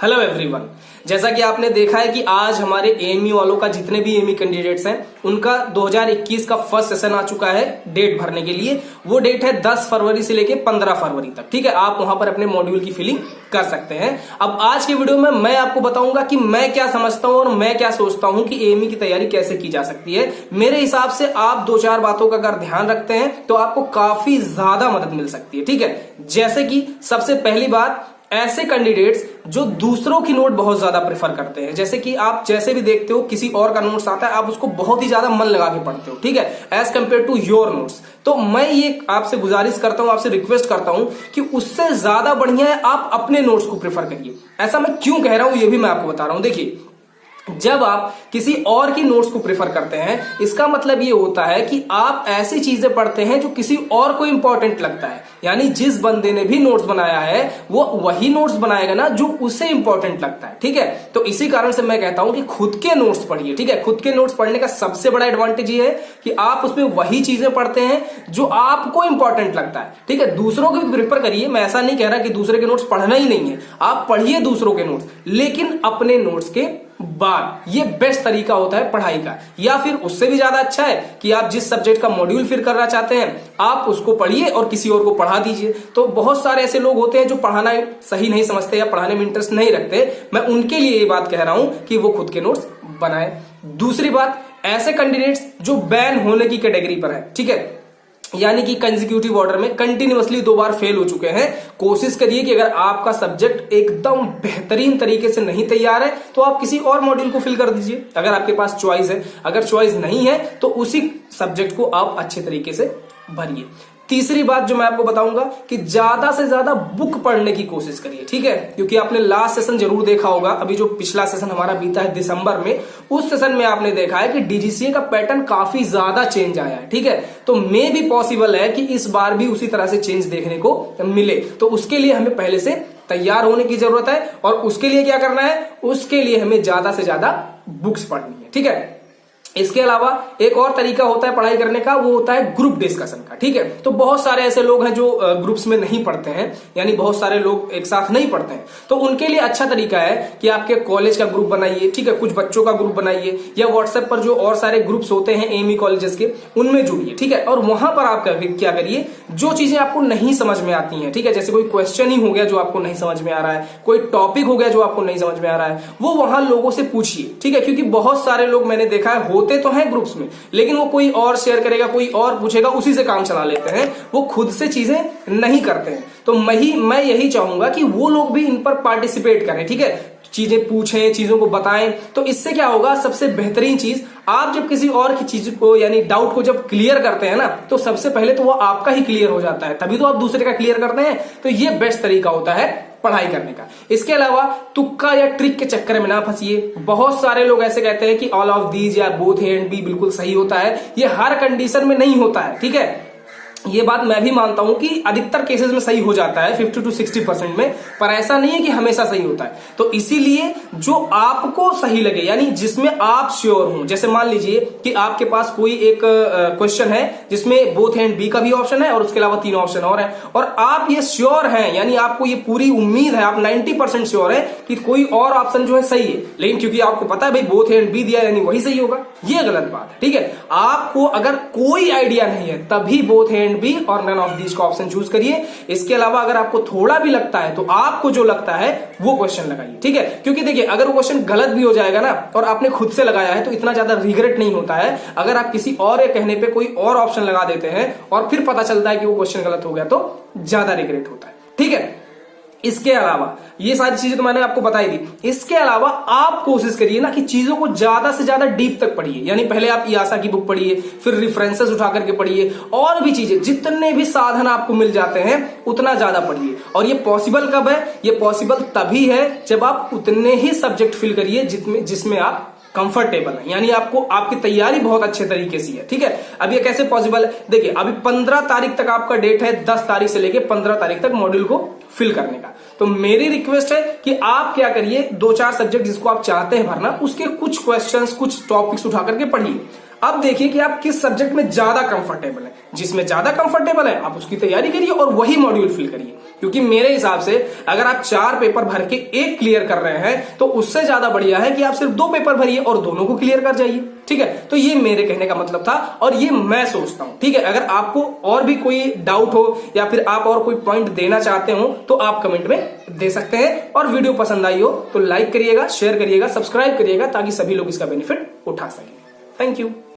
Hello everyone. जैसा कि आपने देखा है कि आज हमारे एएमयू वालों का जितने भी एएमयू कैंडिडेट्स हैं उनका 2021 का फर्स्ट सेशन आ चुका है डेट भरने के लिए। वो डेट है 10 फरवरी से लेके 15 फरवरी तक। ठीक है, आप वहां पर अपने मॉड्यूल की फिलिंग कर सकते हैं। अब आज के वीडियो में मैं आपको बताऊंगा कि मैं क्या समझता हूं और मैं क्या सोचता हूं कि एएमयू की तैयारी कैसे की जा सकती है। मेरे हिसाब से आप 2-4 बातों का अगर ध्यान रखते हैं तो आपको काफी ज्यादा मदद मिल सकती है। ठीक है, जैसे कि सबसे पहली बात, ऐसे कैंडिडेट्स जो दूसरों की नोट बहुत ज्यादा प्रेफर करते हैं। जैसे कि आप जैसे भी देखते हो किसी और का नोट्स आता है, आप उसको बहुत ही ज्यादा मन लगा के पढ़ते हो, ठीक है, as compare to your notes. तो मैं ये आपसे गुजारिश करता हूं, आपसे रिक्वेस्ट करता हूं कि उससे ज्यादा बढ़िया है आप अपने नोट्स को प्रेफर करिए। ऐसा मैं क्यों कह रहा हूं ये भी मैं आपको बता रहा हूं। देखिए, जब आप किसी और की नोट्स को प्रेफर करते हैं इसका मतलब ये होता है कि आप ऐसी चीजें पढ़ते हैं जो किसी और को इंपॉर्टेंट लगता है। यानी जिस बंदे ने भी नोट्स बनाया है वो वही नोट्स बनाएगा ना जो उसे इंपॉर्टेंट लगता है। ठीक है, तो इसी कारण से मैं कहता हूं कि खुद के नोट्स पढ़िए। ठीक है, खुद के नोट्स पढ़ने का सबसे बड़ा एडवांटेज ये है कि आप उसमें वही चीजें पढ़ते हैं जो आपको इंपॉर्टेंट लगता है। ठीक है, दूसरों को भी प्रेफर करिए। मैं ऐसा नहीं कह रहा कि दूसरे के नोट्स पढ़ना ही नहीं है, आप पढ़िए दूसरों के नोट्स, लेकिन अपने नोट्स के बाद। ये बेस्ट तरीका होता है पढ़ाई का। या फिर उससे भी ज्यादा अच्छा है कि आप जिस सब्जेक्ट का मॉड्यूल फिर करना चाहते हैं आप उसको पढ़िए और किसी और को पढ़ा दीजिए। तो बहुत सारे ऐसे लोग होते हैं जो पढ़ाना सही नहीं समझते या पढ़ाने में इंटरेस्ट नहीं रखते। मैं उनके लिए ये बात कह रहा हूं कि वो खुद के नोट्स बनाए। दूसरी बात, ऐसे कैंडिडेट्स जो बैन होने की कैटेगरी पर है, ठीक है, यानी कि कंसेक्यूटिव ऑर्डर में कंटिन्यूअसली 2 बार फेल हो चुके हैं, कोशिश करिए कि अगर आपका सब्जेक्ट एकदम बेहतरीन तरीके से नहीं तैयार है तो आप किसी और मॉड्यूल को फिल कर दीजिए अगर आपके पास चॉइस है। अगर चॉइस नहीं है तो उसी सब्जेक्ट को आप अच्छे तरीके से भरिए। तीसरी बात जो मैं आपको बताऊंगा कि ज्यादा से ज्यादा बुक पढ़ने की कोशिश करिए। ठीक है, क्योंकि आपने लास्ट सेशन जरूर देखा होगा, अभी जो पिछला सेशन हमारा बीता है दिसंबर में, उस सेशन में आपने देखा है कि डीजीसीए का पैटर्न काफी ज्यादा चेंज आया है। ठीक है, तो मे भी पॉसिबल है कि इस बार भी उसी तरह से चेंज देखने को मिले। तो उसके लिए हमें पहले से तैयार होने की जरूरत है और उसके लिए क्या करना है, उसके लिए हमें ज्यादा से ज्यादा बुक्स पढ़नी है। ठीक है, इसके अलावा एक और तरीका होता है पढ़ाई करने का, वो होता है ग्रुप डिस्कशन का। ठीक है, तो बहुत सारे ऐसे लोग हैं जो ग्रुप्स में नहीं पढ़ते हैं, यानी बहुत सारे लोग एक साथ नहीं पढ़ते हैं। तो उनके लिए अच्छा तरीका है कि आपके कॉलेज का ग्रुप बनाइए, ठीक है, कुछ बच्चों का ग्रुप बनाइए, या व्हाट्सएप पर जो और सारे ग्रुप्स होते हैं एएमयू कॉलेजेस के उनमें जुड़िए। ठीक है, और वहां पर आप क्या करिए, जो चीजें आपको नहीं समझ में आती हैं, ठीक है, जैसे कोई क्वेश्चन ही हो गया जो आपको नहीं समझ में आ रहा है, कोई टॉपिक हो गया जो आपको नहीं समझ में आ रहा है, वो वहां लोगों से पूछिए। ठीक है, क्योंकि बहुत सारे लोग मैंने देखा है होते तो हैं ग्रुप्स में, लेकिन वो कोई और शेयर करेगा, कोई और पूछेगा, उसी से काम चला लेते हैं, वो खुद से चीजें नहीं करते हैं। तो मैं यही चाहूंगा कि वो लोग भी इन पर पार्टिसिपेट करें। ठीक है, चीजें पूछें, चीजों को बताएं। तो इससे क्या होगा, सबसे बेहतरीन चीज, आप जब किसी और की चीज को यानी डाउट को जब क्लियर करते हैं ना, तो सबसे पहले तो वो आपका ही क्लियर हो जाता है, तभी तो आप दूसरे का क्लियर करते हैं। तो ये बेस्ट तरीका होता है पढ़ाई करने का। इसके अलावा तुक्का या ट्रिक के चक्कर में ना फंसिए। बहुत सारे लोग ऐसे कहते हैं कि ऑल ऑफ दीज या बोथ ए एंड बी बिल्कुल सही होता है। ये हर कंडीशन में नहीं होता है। ठीक है, ये बात मैं भी मानता हूं कि अधिकतर केसेस में सही हो जाता है 50 to 60% में, पर ऐसा नहीं है कि हमेशा सही होता है। तो इसीलिए जो आपको सही लगे, यानी जिसमें आप श्योर हो, जैसे मान लीजिए कि आपके पास कोई एक क्वेश्चन है जिसमें बोथ एंड बी का भी ऑप्शन है और उसके अलावा 3 ऑप्शन और है, और आप ये श्योर हैं, यानी आपको ये पूरी उम्मीद है, आप 90% श्योर है कि कोई और ऑप्शन जो है सही है, लेकिन क्योंकि आपको पता है भाई बोथ एंड बी दिया यानी वही सही होगा, ये गलत बात है। ठीक है, आपको अगर कोई आइडिया नहीं है तभी बोथ एंड बी और नन ऑफ दीज का ऑप्शन चूज करिए। इसके अलावा अगर आपको थोड़ा भी लगता है तो आपको जो लगता है वो क्वेश्चन लगाइए। ठीक है, क्योंकि देखिए अगर वो क्वेश्चन गलत भी हो जाएगा ना और आपने खुद से लगाया है तो इतना ज्यादा रिग्रेट नहीं होता है। अगर आप किसी और के कहने पे कोई और ऑप्शन लगा देते हैं और फिर पता चलता है कि वो क्वेश्चन गलत हो गया तो ज्यादा रिग्रेट होता है। ठीक है, इसके अलावा ये सारी चीजें तो मैंने आपको बताई दी। इसके अलावा आप कोशिश करिए ना कि चीजों को ज्यादा से ज्यादा डीप तक पढ़िए। यानी पहले आप ईआसा की बुक पढ़िए, फिर रेफरेंसेस उठा करके पढ़िए, और भी चीजें, जितने भी साधन आपको मिल जाते हैं उतना ज्यादा पढ़िए। और ये पॉसिबल कब है, ये पॉसिबल तभी है जब आप उतने ही सब्जेक्ट फिल करिए जिसमें आप कंफर्टेबल है, यानी आपको आपकी तैयारी बहुत अच्छे तरीके से है। ठीक है, अब ये कैसे पॉसिबल है, देखिए अभी 15 तारीख तक आपका डेट है, 10 तारीख से लेके 15 तारीख तक मॉड्यूल को फिल करने का। तो मेरी रिक्वेस्ट है कि आप क्या करिए, 2-4 सब्जेक्ट जिसको आप चाहते हैं भरना, उसके कुछ क्वेश्चंस, कुछ टॉपिक्स उठा करके पढ़िए। अब देखिए कि आप किस सब्जेक्ट में ज्यादा कंफर्टेबल है। जिसमें ज्यादा कंफर्टेबल है आप उसकी तैयारी करिए और वही मॉड्यूल फिल करिए, क्योंकि मेरे हिसाब से अगर आप 4 पेपर भर के 1 क्लियर कर रहे हैं तो उससे ज्यादा बढ़िया है कि आप सिर्फ 2 पेपर भरिए और दोनों को क्लियर कर जाइए। ठीक है, तो ये मेरे कहने का मतलब था और ये मैं सोचता हूं। ठीक है, अगर आपको और भी कोई डाउट हो या फिर आप और कोई पॉइंट देना चाहते हो तो आप कमेंट में दे सकते हैं। और वीडियो पसंद आई हो तो लाइक करिएगा, शेयर करिएगा, सब्सक्राइब करिएगा ताकि सभी लोग इसका बेनिफिट उठा सकें। Thank you.